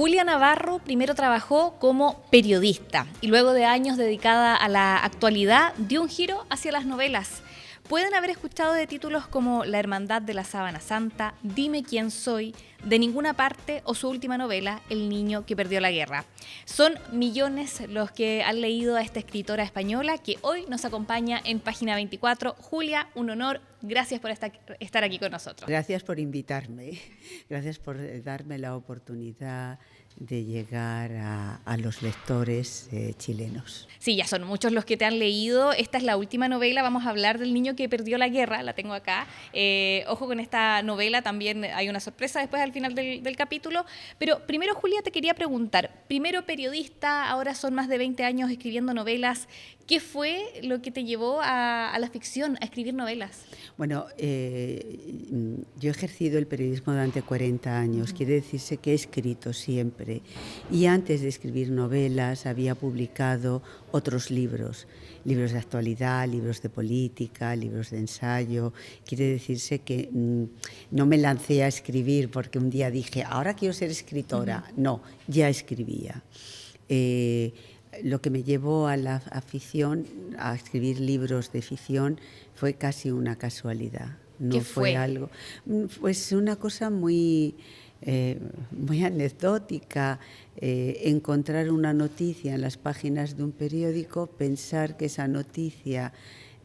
Julia Navarro primero trabajó como periodista y luego de años dedicada a la actualidad dio un giro hacia las novelas. Pueden haber escuchado de títulos como La Hermandad de la Sábana Santa, Dime quién soy, De ninguna parte o su última novela, El niño que perdió la guerra. Son millones los que han leído a esta escritora española que hoy nos acompaña en Página 24. Julia, un honor. Gracias por estar aquí con nosotros. Gracias por invitarme. Gracias por darme la oportunidad de llegar a los lectores chilenos. Sí, ya son muchos los que te han leído. Esta es la última novela. Vamos a hablar del niño que perdió la guerra. La tengo acá. Ojo con esta novela. También hay una sorpresa después al final del capítulo. Pero primero, Julia, te quería preguntar. Primero periodista, ahora son más de 20 años escribiendo novelas. ¿Qué fue lo que te llevó a la ficción, a escribir novelas? Bueno, yo he ejercido el periodismo durante 40 años. Quiere decirse que he escrito siempre. Y antes de escribir novelas había publicado otros libros. Libros de actualidad, libros de política, libros de ensayo. Quiere decirse que no me lancé a escribir porque un día dije, ahora quiero ser escritora. No, ya escribía. Lo que me llevó a la afición, a escribir libros de ficción, fue casi una casualidad. No ¿Qué fue? algo, pues una cosa muy anecdótica. Encontrar una noticia en las páginas de un periódico, pensar que esa noticia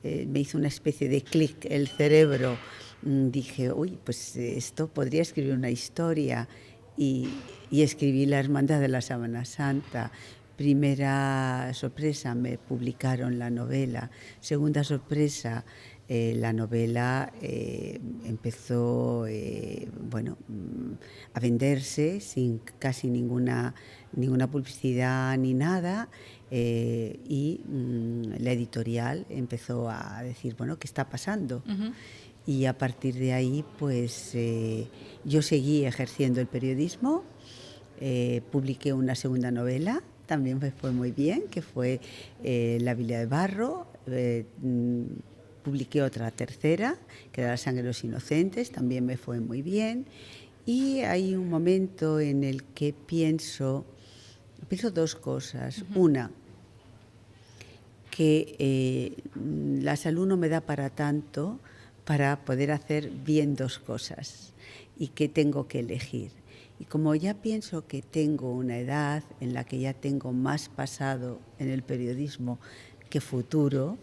me hizo una especie de clic el cerebro. Dije, uy, pues esto podría escribir una historia. Y escribí La Hermandad de la Sábana Santa. Primera sorpresa, me publicaron la novela. Segunda sorpresa, la novela empezó a venderse sin casi ninguna publicidad ni nada. Y la editorial empezó a decir, bueno, ¿qué está pasando? Y a partir de ahí, pues yo seguí ejerciendo el periodismo. Publiqué una segunda novela, también me fue muy bien, que fue La Villa de Barro. Publiqué otra tercera, que era La Sangre de los Inocentes, también me fue muy bien. Y hay un momento en el que pienso dos cosas. Una, que la salud no me da para tanto para poder hacer bien dos cosas y que tengo que elegir. Y como ya pienso que tengo una edad en la que ya tengo más pasado en el periodismo que futuro,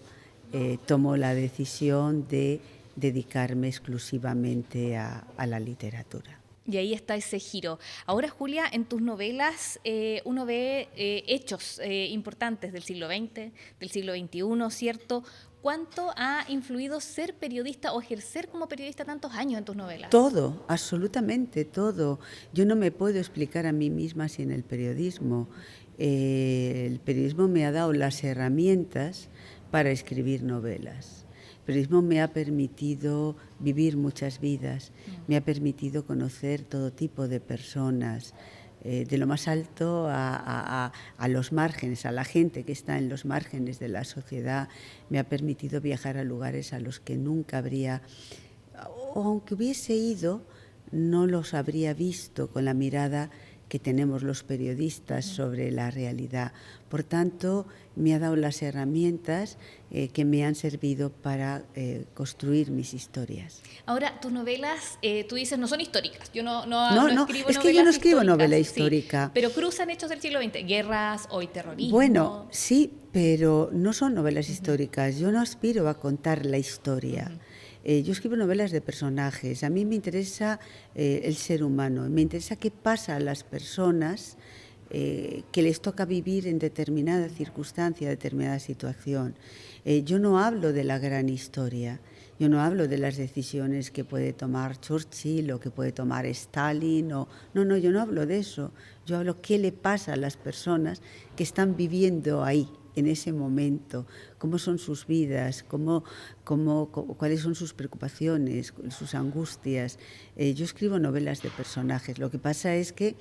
tomo la decisión de dedicarme exclusivamente a la literatura. Y ahí está ese giro. Ahora, Julia, en tus novelas uno ve hechos importantes del siglo XX, del siglo XXI, ¿cierto? ¿Cuánto ha influido ser periodista o ejercer como periodista tantos años en tus novelas? Todo, absolutamente todo. Yo no me puedo explicar a mí misma sin el periodismo. El periodismo me ha dado las herramientas para escribir novelas. El periodismo me ha permitido vivir muchas vidas, me ha permitido conocer todo tipo de personas, de lo más alto a los márgenes, a la gente que está en los márgenes de la sociedad. Me ha permitido viajar a lugares a los que nunca habría, o aunque hubiese ido, no los habría visto con la mirada que tenemos los periodistas sobre la realidad. Por tanto, me ha dado las herramientas que me han servido para construir mis historias. Ahora, tus novelas, tú dices, no son históricas. Yo no escribo es que yo no escribo novela históricas, histórica. Sí, pero cruzan hechos del siglo XX, guerras, hoy terrorismo. Bueno, sí, pero no son novelas históricas. Yo no aspiro a contar la historia. Yo escribo novelas de personajes. A mí me interesa el ser humano, me interesa qué pasa a las personas que les toca vivir en determinada circunstancia, determinada situación. Yo no hablo de la gran historia, yo no hablo de las decisiones que puede tomar Churchill o que puede tomar Stalin. No, yo no hablo de eso. Yo hablo qué le pasa a las personas que están viviendo ahí, en ese momento, cómo son sus vidas, cuáles son sus preocupaciones, sus angustias. Yo escribo novelas de personajes. Lo que pasa es que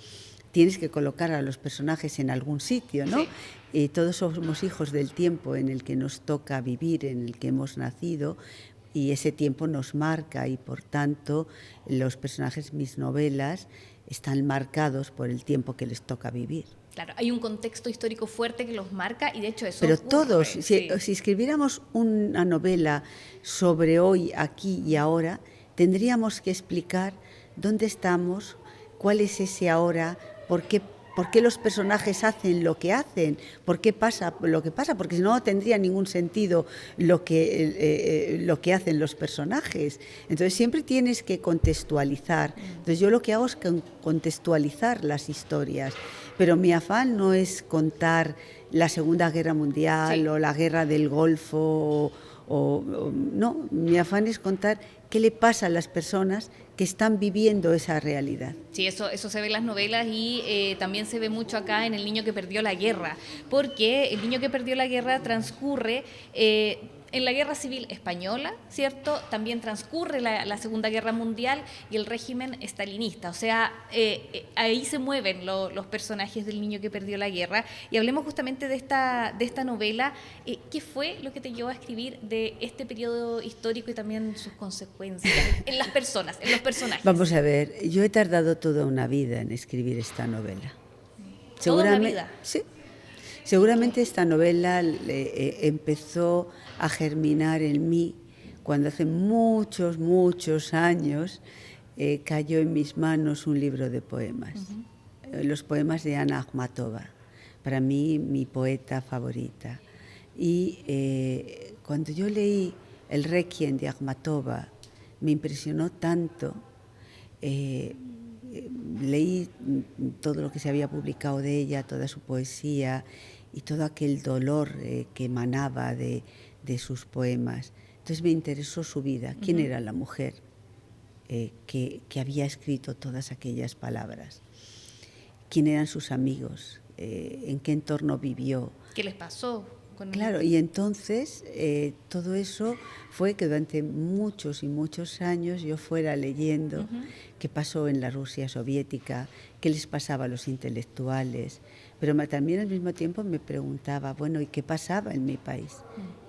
tienes que colocar a los personajes en algún sitio, ¿no? Sí. Todos somos hijos del tiempo en el que nos toca vivir, en el que hemos nacido, y ese tiempo nos marca y, por tanto, los personajes, mis novelas, están marcados por el tiempo que les toca vivir. Claro, hay un contexto histórico fuerte que los marca y de hecho eso Pero ocurre, todos, sí. si escribiéramos una novela sobre hoy, aquí y ahora, tendríamos que explicar dónde estamos, cuál es ese ahora, por qué los personajes hacen lo que hacen, por qué pasa lo que pasa, porque si no tendría ningún sentido lo que hacen los personajes. Entonces siempre tienes que contextualizar. Entonces yo lo que hago es contextualizar las historias, pero mi afán no es contar la Segunda Guerra Mundial o la Guerra del Golfo, no, mi afán es contar qué le pasa a las personas que están viviendo esa realidad. Sí, eso se ve en las novelas y también se ve mucho acá en El niño que perdió la guerra, porque El niño que perdió la guerra transcurre en la Guerra Civil Española, ¿cierto? También transcurre la Segunda Guerra Mundial y el régimen estalinista. O sea, ahí se mueven los personajes del niño que perdió la guerra. Y hablemos justamente de esta novela. ¿Qué fue lo que te llevó a escribir de este periodo histórico y también sus consecuencias en las personas, en los personajes? Vamos a ver, yo he tardado toda una vida en escribir esta novela. ¿Toda una vida? Sí. Seguramente esta novela empezó a germinar en mí cuando hace muchos, muchos años cayó en mis manos un libro de poemas, los poemas de Ana Akhmatova, para mí mi poeta favorita. Y cuando yo leí el Requiem de Akhmatova, me impresionó tanto. Leí todo lo que se había publicado de ella, toda su poesía y todo aquel dolor que emanaba de sus poemas. Entonces me interesó su vida, quién era la mujer que había escrito todas aquellas palabras, quién eran sus amigos, en qué entorno vivió. ¿Qué les pasó? Claro, y entonces todo eso fue que durante muchos y muchos años yo fuera leyendo qué pasó en la Rusia soviética, qué les pasaba a los intelectuales, pero también al mismo tiempo me preguntaba, bueno, ¿y qué pasaba en mi país?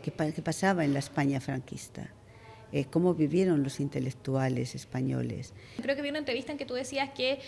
¿Qué pasaba en la España franquista? ¿Cómo vivieron los intelectuales españoles? Creo que vi una entrevista en que tú decías que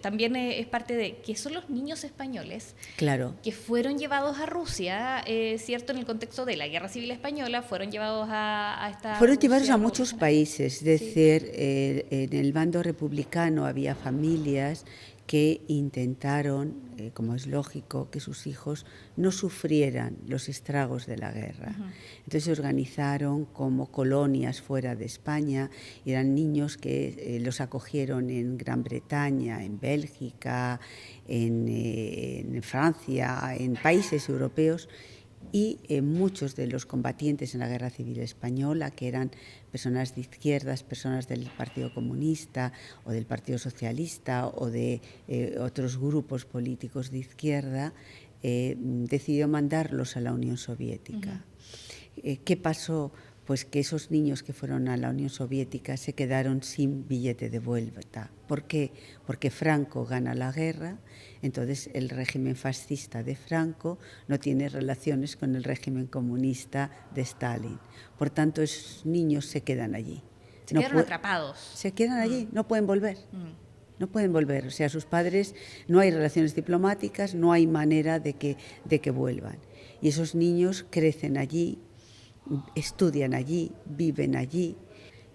también es parte de que son los niños españoles, claro, que fueron llevados a Rusia, ¿cierto? En el contexto de la Guerra Civil Española, fueron llevados a esta... Fueron Rusia llevados a muchos países, es decir, sí. En el bando republicano había familias que intentaron, como es lógico, que sus hijos no sufrieran los estragos de la guerra. Entonces se organizaron como colonias fuera de España, y eran niños que los acogieron en Gran Bretaña, en Bélgica, en Francia, en países europeos, y muchos de los combatientes en la Guerra Civil Española, que eran personas de izquierdas, personas del Partido Comunista o del Partido Socialista o de otros grupos políticos de izquierda, decidió mandarlos a la Unión Soviética. ¿Qué pasó? Pues que esos niños que fueron a la Unión Soviética se quedaron sin billete de vuelta. ¿Por qué? Porque Franco gana la guerra, entonces el régimen fascista de Franco no tiene relaciones con el régimen comunista de Stalin. Por tanto, esos niños se quedan allí. Se quedaron atrapados. Se quedan allí, no pueden volver. No pueden volver, o sea, sus padres, no hay relaciones diplomáticas, no hay manera de que vuelvan. Y esos niños crecen allí, estudian allí, viven allí,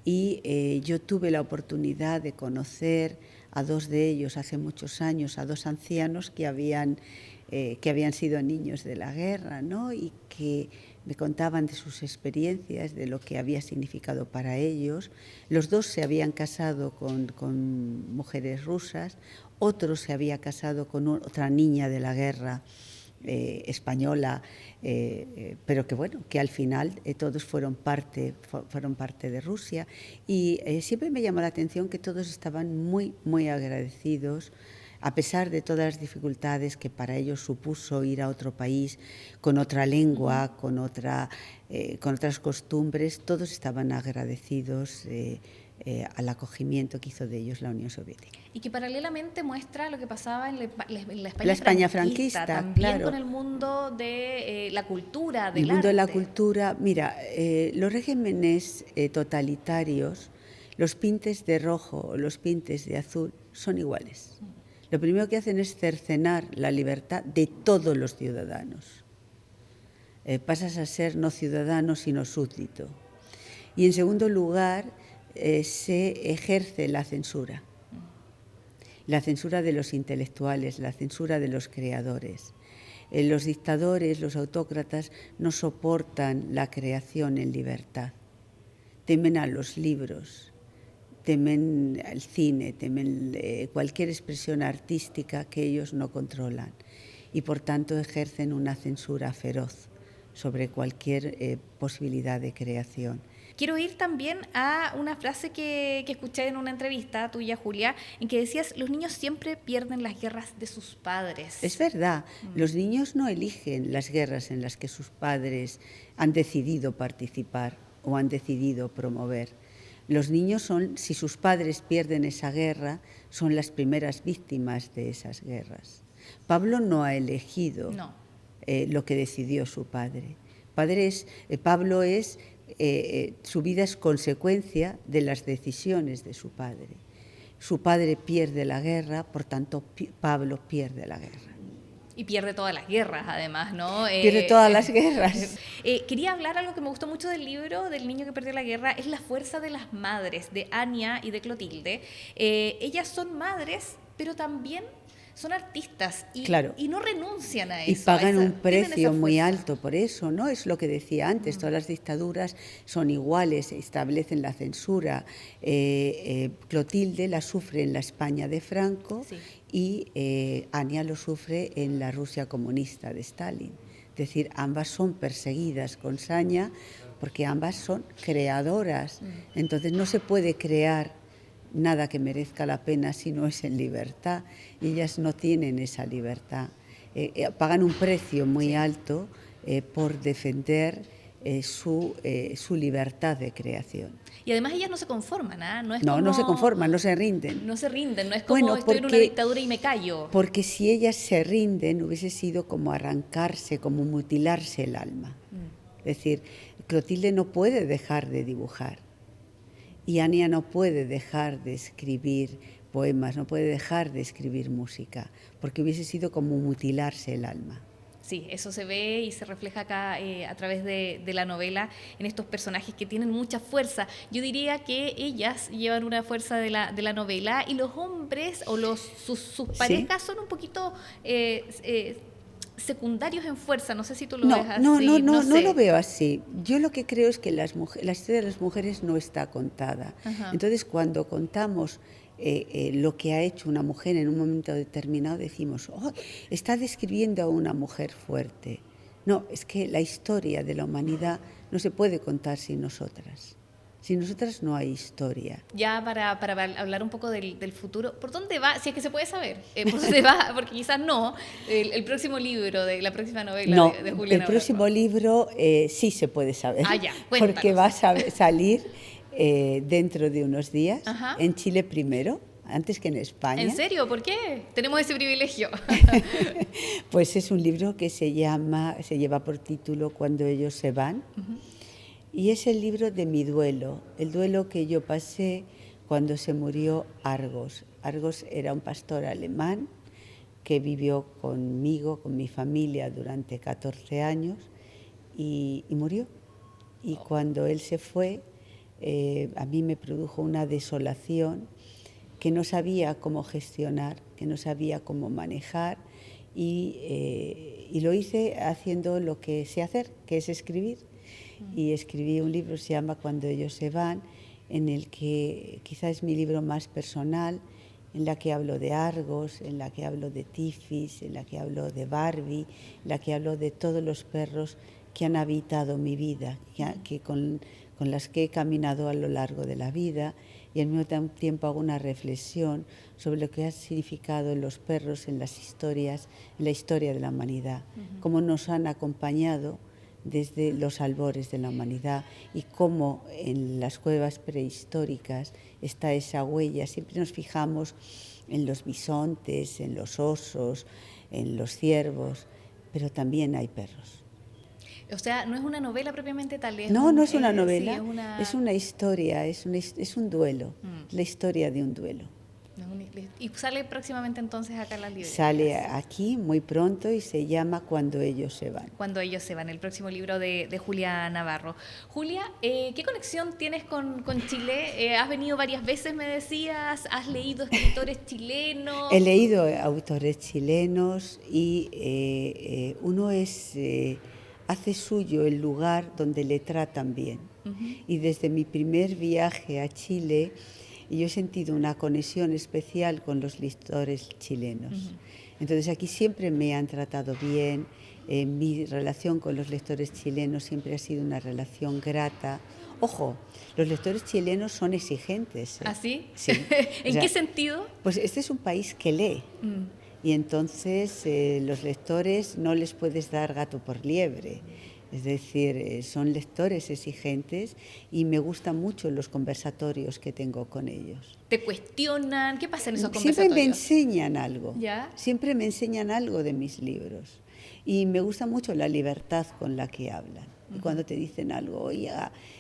y yo tuve la oportunidad de conocer a dos de ellos hace muchos años, a dos ancianos que habían sido niños de la guerra, ¿no? Y que me contaban de sus experiencias, de lo que había significado para ellos. Los dos se habían casado con mujeres rusas, otro se había casado con otra niña de la guerra española, pero que bueno, que al final todos fueron parte de Rusia, y siempre me llamó la atención que todos estaban muy, muy agradecidos, a pesar de todas las dificultades que para ellos supuso ir a otro país con otra lengua, con otras costumbres. Todos estaban agradecidos al acogimiento que hizo de ellos la Unión Soviética. Y que paralelamente muestra lo que pasaba en la España franquista, también, claro. Con el mundo de la cultura, del arte. El mundo arte. de la cultura, mira, los regímenes totalitarios Los pintes de rojo o los pintes de azul son iguales. Lo primero que hacen es cercenar la libertad de todos los ciudadanos. Pasas a ser no ciudadano, sino súbdito. Y en segundo lugar, se ejerce la censura de los intelectuales, la censura de los creadores. Los dictadores, los autócratas, no soportan la creación en libertad. Temen a los libros, temen al cine, temen cualquier expresión artística que ellos no controlan y por tanto ejercen una censura feroz sobre cualquier posibilidad de creación. Quiero ir también a una frase que escuché en una entrevista tuya, Julia, en que decías, los niños siempre pierden las guerras de sus padres. Es verdad, los niños no eligen las guerras en las que sus padres han decidido participar o han decidido promover. Los niños son, si sus padres pierden esa guerra, son las primeras víctimas de esas guerras. Pablo no ha elegido lo que decidió su padre. Pablo es... su vida es consecuencia de las decisiones de su padre. Su padre pierde la guerra, por tanto Pablo pierde la guerra. Y pierde todas las guerras, además, ¿no? Pierde todas las guerras. Quería hablar algo que me gustó mucho del libro, del niño que perdió la guerra, es la fuerza de las madres, de Anya y de Clotilde. Ellas son madres, pero también son artistas y, claro, y no renuncian a eso. Y pagan un precio muy alto por eso, ¿no? Es lo que decía antes, todas las dictaduras son iguales, establecen la censura. Clotilde la sufre en la España de Franco y Anya lo sufre en la Rusia comunista de Stalin. Es decir, ambas son perseguidas con saña porque ambas son creadoras. Entonces no se puede crear nada que merezca la pena si no es en libertad. Y ellas no tienen esa libertad. Pagan un precio muy alto por defender su libertad de creación. Y además ellas no se conforman, ¿ah? No se conforman, no se rinden. No se rinden, no es como estoy en una dictadura y me callo. Porque si ellas se rinden hubiese sido como arrancarse, como mutilarse el alma. Es decir, Clotilde no puede dejar de dibujar. Y Anya no puede dejar de escribir poemas, no puede dejar de escribir música, porque hubiese sido como mutilarse el alma. Sí, eso se ve y se refleja acá a través de la novela en estos personajes que tienen mucha fuerza. Yo diría que ellas llevan una fuerza de la novela y los hombres o sus parejas son un poquito... secundarios en fuerza, no sé si tú lo ves así. No lo veo así. Yo lo que creo es que la historia de las mujeres no está contada. Entonces, cuando contamos lo que ha hecho una mujer en un momento determinado, decimos, está describiendo a una mujer fuerte. No, es que la historia de la humanidad no se puede contar sin nosotras. Sin nosotras no hay historia. Ya para hablar un poco del futuro, ¿por dónde va? Si es que se puede saber, ¿por dónde va? Porque quizás no, el próximo libro, la próxima novela de Julia. El próximo libro sí se puede saber. Ya, cuéntanos. Porque va a salir dentro de unos días, en Chile primero, antes que en España. ¿En serio? ¿Por qué? Tenemos ese privilegio. Pues es un libro que se lleva por título Cuando ellos se van. Y es el libro de mi duelo, el duelo que yo pasé cuando se murió Argos. Argos era un pastor alemán que vivió conmigo, con mi familia, durante 14 años y murió. Y cuando él se fue, a mí me produjo una desolación que no sabía cómo gestionar, que no sabía cómo manejar y lo hice haciendo lo que sé hacer, que es escribir. Y escribí un libro, se llama Cuando ellos se van, en el que quizás es mi libro más personal, en la que hablo de Argos, en la que hablo de Tifis, en la que hablo de Barbie, en la que hablo de todos los perros que han habitado mi vida, con las que he caminado a lo largo de la vida, y al mismo tiempo hago una reflexión sobre lo que han significado los perros en las historias, en la historia de la humanidad, cómo nos han acompañado desde los albores de la humanidad y cómo en las cuevas prehistóricas está esa huella. Siempre nos fijamos en los bisontes, en los osos, en los ciervos, pero también hay perros. O sea, no es una novela propiamente tal. No es una novela, sí, es una historia, es un duelo, la historia de un duelo. Y sale próximamente entonces acá en las librerías. Sale aquí muy pronto y se llama Cuando ellos se van. Cuando ellos se van, el próximo libro de Julia Navarro. Julia, ¿qué conexión tienes con Chile? ¿Has venido varias veces, me decías? ¿Has leído escritores chilenos? He leído autores chilenos y uno hace suyo el lugar donde le tratan bien. Y desde mi primer viaje a Chile, yo he sentido una conexión especial con los lectores chilenos. Entonces aquí siempre me han tratado bien, mi relación con los lectores chilenos siempre ha sido una relación grata. Ojo, los lectores chilenos son exigentes. ¿Ah, sí? Sí. ¿En qué sentido? Pues este es un país que lee. Y entonces los lectores no les puedes dar gato por liebre. Es decir, son lectores exigentes y me gustan mucho los conversatorios que tengo con ellos. ¿Te cuestionan? ¿Qué pasa en esos Siempre conversatorios? me enseñan algo. ¿Ya? Siempre me enseñan algo de mis libros. Y me gusta mucho la libertad con la que hablan. Y cuando te dicen algo, oye,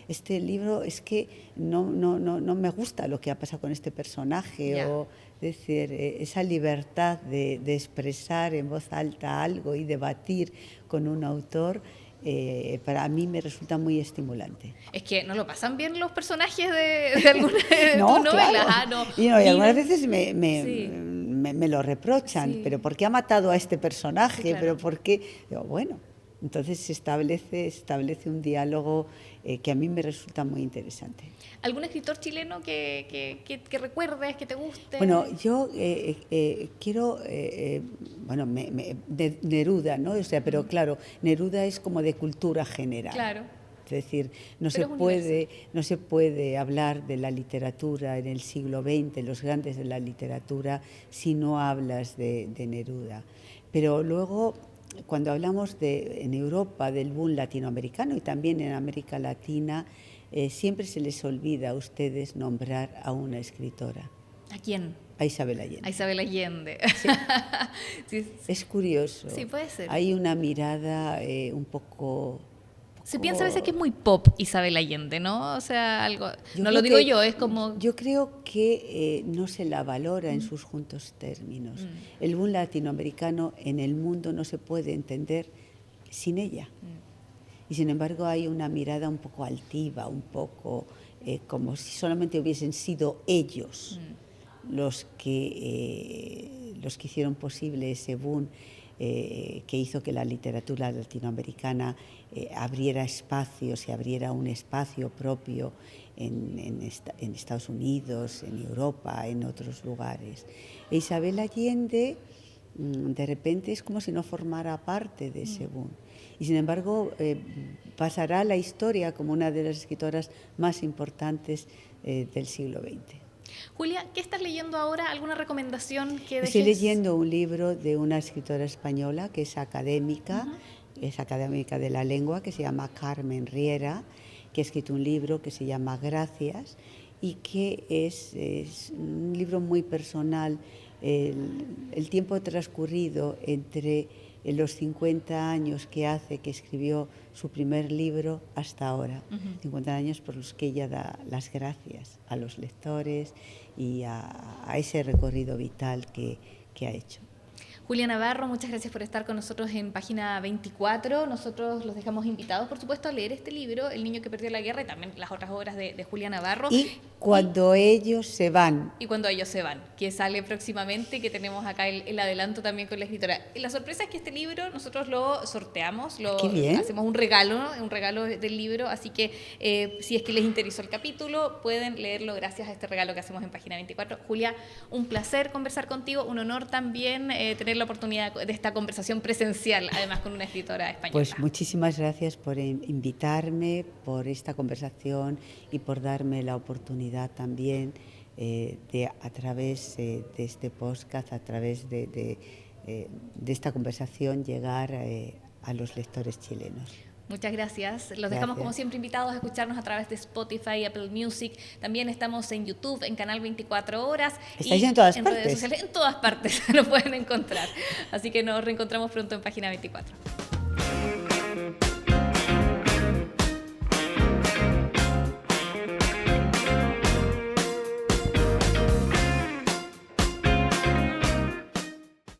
este libro es que no me gusta lo que ha pasado con este personaje. Ya. O, es decir, esa libertad de expresar en voz alta algo y debatir con un autor, para mí me resulta muy estimulante. Es que no lo pasan bien los personajes de alguna de No, tus novelas. claro. Y algunas veces me lo reprochan, pero ¿por qué ha matado a este personaje? Sí, claro. ¿Pero por qué? Digo, bueno, entonces se establece un diálogo que a mí me resulta muy interesante. ¿Algún escritor chileno que recuerdes, que te guste? Bueno, yo quiero, Neruda, ¿no? O sea, pero claro, Neruda es como de cultura general. Claro. Es decir, no se puede hablar de la literatura en el siglo XX, los grandes de la literatura, si no hablas de Neruda. Pero luego, cuando hablamos en Europa del boom latinoamericano y también en América Latina, siempre se les olvida a ustedes nombrar a una escritora. ¿A quién? A Isabel Allende. A Isabel Allende. Sí. Sí. Es curioso. Sí, puede ser. Hay una mirada un poco... Se piensa a veces que es muy pop Isabel Allende, ¿no? O sea, algo... No lo digo yo, es como... Yo creo que no se la valora en sus justos términos. El boom latinoamericano en el mundo no se puede entender sin ella. Y sin embargo hay una mirada un poco altiva, un poco como si solamente hubiesen sido ellos los que hicieron posible ese boom que hizo que la literatura latinoamericana abriera espacios y abriera un espacio propio en Estados Unidos, en Europa, en otros lugares. E Isabel Allende de repente es como si no formara parte de ese boom. Y sin embargo pasará a la historia como una de las escritoras más importantes del siglo XX. Julia, ¿qué estás leyendo ahora? ¿Alguna recomendación que dejes? Estoy leyendo un libro de una escritora española que es académica, es académica de la lengua, que se llama Carmen Riera, que ha escrito un libro que se llama Gracias y que es un libro muy personal. El tiempo transcurrido entre los 50 años que hace que escribió su primer libro hasta ahora, 50 años por los que ella da las gracias a los lectores y a ese recorrido vital que ha hecho. Julia Navarro, muchas gracias por estar con nosotros en Página 24. Nosotros los dejamos invitados, por supuesto, a leer este libro, El niño que perdió la guerra, y también las otras obras de Julia Navarro. Y Cuando ellos se van. Y Cuando ellos se van, que sale próximamente, que tenemos acá el adelanto también con la escritora. Y la sorpresa es que este libro nosotros lo sorteamos, hacemos un regalo del libro, así que si es que les interesó el capítulo, pueden leerlo gracias a este regalo que hacemos en Página 24. Julia, un placer conversar contigo, un honor también tener la oportunidad de esta conversación presencial, además con una escritora española. Pues muchísimas gracias por invitarme, por esta conversación y por darme la oportunidad también de a través de este podcast, a través de esta conversación, llegar a los lectores chilenos. Muchas gracias. Los dejamos como siempre invitados a escucharnos a través de Spotify, Apple Music. También estamos en YouTube, en Canal 24 Horas. ¿Estáis en todas partes? Redes sociales, en todas partes lo pueden encontrar. Así que nos reencontramos pronto en Página 24.